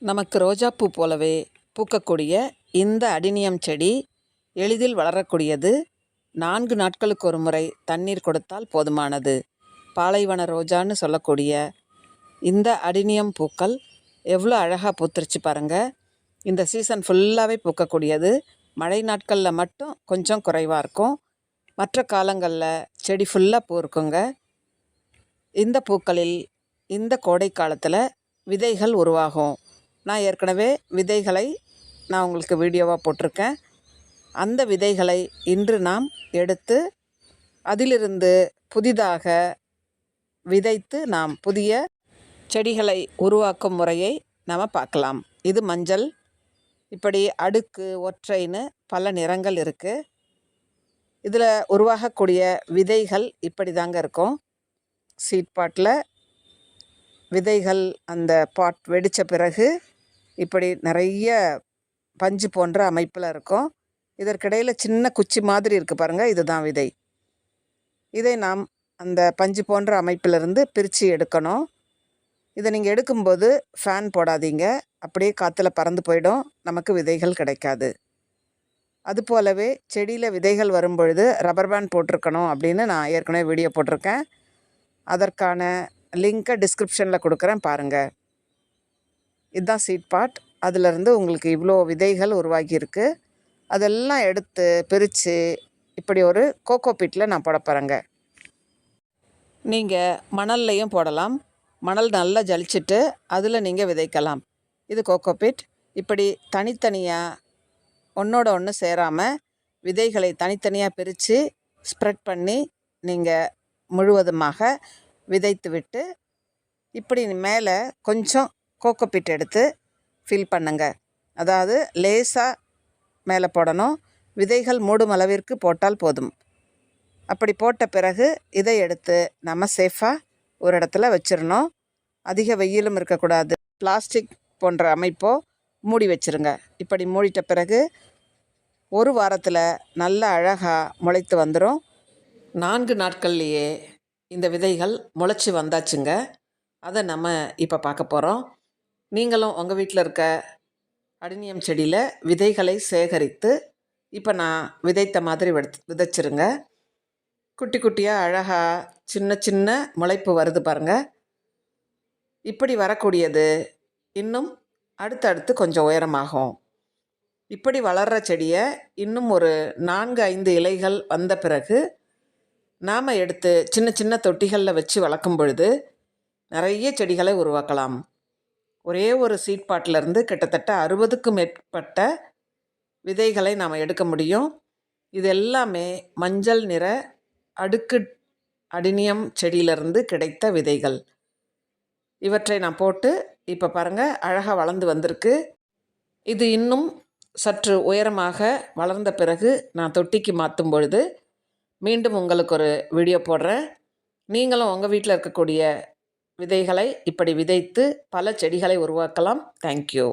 நமக்கு ரோஜாப்பூ போலவே பூக்கக்கூடிய இந்த அடினியம் செடி எளிதில் வளரக்கூடியது. 4 நாட்களுக்கு ஒரு முறை தண்ணீர் கொடுத்தால் போதுமானது. பாலைவன ரோஜான்னு சொல்லக்கூடிய இந்த அடினியம் பூக்கள் எவ்வளோ அழகாக பூத்துருச்சு பாருங்கள். இந்த சீசன் ஃபுல்லாகவே பூக்கக்கூடியது. மழை நாட்களில் மட்டும் கொஞ்சம் குறைவாக இருக்கும். மற்ற காலங்களில் செடி ஃபுல்லாக பூ இருக்குங்க. இந்த பூக்களில் இந்த கோடை காலத்தில் விதைகள் உருவாகும். நான் ஏற்கனவே விதைகளை உங்களுக்கு வீடியோவாக போட்டிருக்கேன். அந்த விதைகளை இன்று நாம் எடுத்து அதிலிருந்து புதிதாக விதைத்து நாம் புதிய செடிகளை உருவாக்கும் முறையை நாம் பார்க்கலாம். இது மஞ்சள். இப்படி அடுக்கு, ஒற்றைன்னு பல நிறங்கள் இருக்குது. இதில் உருவாகக்கூடிய விதைகள் இப்படி தாங்க இருக்கும். சீட் பாட்டில் விதைகள் அந்த பாட் வெடித்த பிறகு இப்படி நிறைய பஞ்சு போன்ற அமைப்பில் இருக்கும். இதற்கிடையில் சின்ன குச்சி மாதிரி இருக்குது பாருங்கள், இதுதான் விதை. இதை நாம் அந்த பஞ்சு போன்ற அமைப்பிலிருந்து பிரித்து எடுக்கணும். இதை நீங்கள் எடுக்கும்போது ஃபேன் போடாதீங்க, அப்படியே காற்றுல பறந்து போயிடும், நமக்கு விதைகள் கிடைக்காது. அதுபோலவே செடியில் விதைகள் வரும்பொழுது ரப்பர் பேண்ட் போட்டிருக்கணும் அப்படின்னு நான் ஏற்கனவே வீடியோ போட்டிருக்கேன். அதற்கான லிங்க்கை டிஸ்கிரிப்ஷனில் கொடுக்குறேன் பாருங்கள். இதுதான் சீட் பாட். அதிலிருந்து உங்களுக்கு இவ்வளோ விதைகள் உருவாகியிருக்கு. அதெல்லாம் எடுத்து பிரித்து இப்படி ஒரு கோகோ பீட்டில் நான் போட போகிறேங்க. நீங்கள் மணல்லையும் போடலாம். மணல் நல்லா ஜலிச்சிட்டு அதில் நீங்கள் விதைக்கலாம். இது கோகோ பீட். இப்படி தனித்தனியாக ஒன்றோட ஒன்று சேராமல் விதைகளை தனித்தனியாக பிரித்து ஸ்ப்ரெட் பண்ணி நீங்கள் முழுவதுமாக விதைத்து விட்டு இப்படி மேலே கொஞ்சம் கோகோ பீட் எடுத்து ஃபில் பண்ணுங்க. அதாவது லேசாக மேலே போடணும். விதைகள் மூடும் அளவிற்கு போட்டால் போதும். அப்படி போட்ட பிறகு இதை எடுத்து நம்ம சேஃபாக ஒரு இடத்துல வச்சிடணும். அதிக வெயிலும் இருக்கக்கூடாது. பிளாஸ்டிக் போன்ற அமைப்போ மூடி வச்சுருங்க. இப்படி மூடிட்ட பிறகு ஒரு வாரத்தில் நல்ல அழகாக முளைத்து வந்துடும். 4 நாட்கள்லேயே இந்த விதைகள் முளைச்சி வந்தாச்சுங்க. அதை நம்ம இப்போ பார்க்க போகிறோம். நீங்களும் உங்கள் வீட்டில் இருக்க அடினியம் செடியில் விதைகளை சேகரித்து இப்போ நான் விதைத்த மாதிரி விதைச்சிருங்க. குட்டி குட்டியாக அழகாக சின்ன சின்ன முளைப்பு வருது பாருங்கள். இப்படி வரக்கூடியது இன்னும் அடுத்தடுத்து கொஞ்சம் உயரமாகும். இப்படி வளர்கிற செடியை இன்னும் ஒரு 4-5 இலைகள் வந்த பிறகு நாம் எடுத்து சின்ன சின்ன தொட்டிகளில் வச்சு வளர்க்கும் பொழுது நிறைய செடிகளை உருவாக்கலாம். ஒரே ஒரு சீட் பாட்டிலிருந்து கிட்டத்தட்ட 60க்கும் மேற்பட்ட விதைகளை நாம் எடுக்க முடியும். இது எல்லாமே மஞ்சள் நிற அடுக்கு அடினியம் செடியிலிருந்து கிடைத்த விதைகள். இவற்றை நான் போட்டு இப்போ பாருங்கள் அழகாக வளர்ந்து வந்திருக்கு. இது இன்னும் சற்று உயரமாக வளர்ந்த பிறகு நான் தொட்டிக்கு மாற்றும் பொழுது மீண்டும் உங்களுக்கு ஒரு வீடியோ போடுறேன். நீங்களும் உங்கள் வீட்டில் இருக்கக்கூடிய விதைகளை இப்படி விதைத்து பல செடிகளை உருவாக்கலாம். தேங்க்யூ.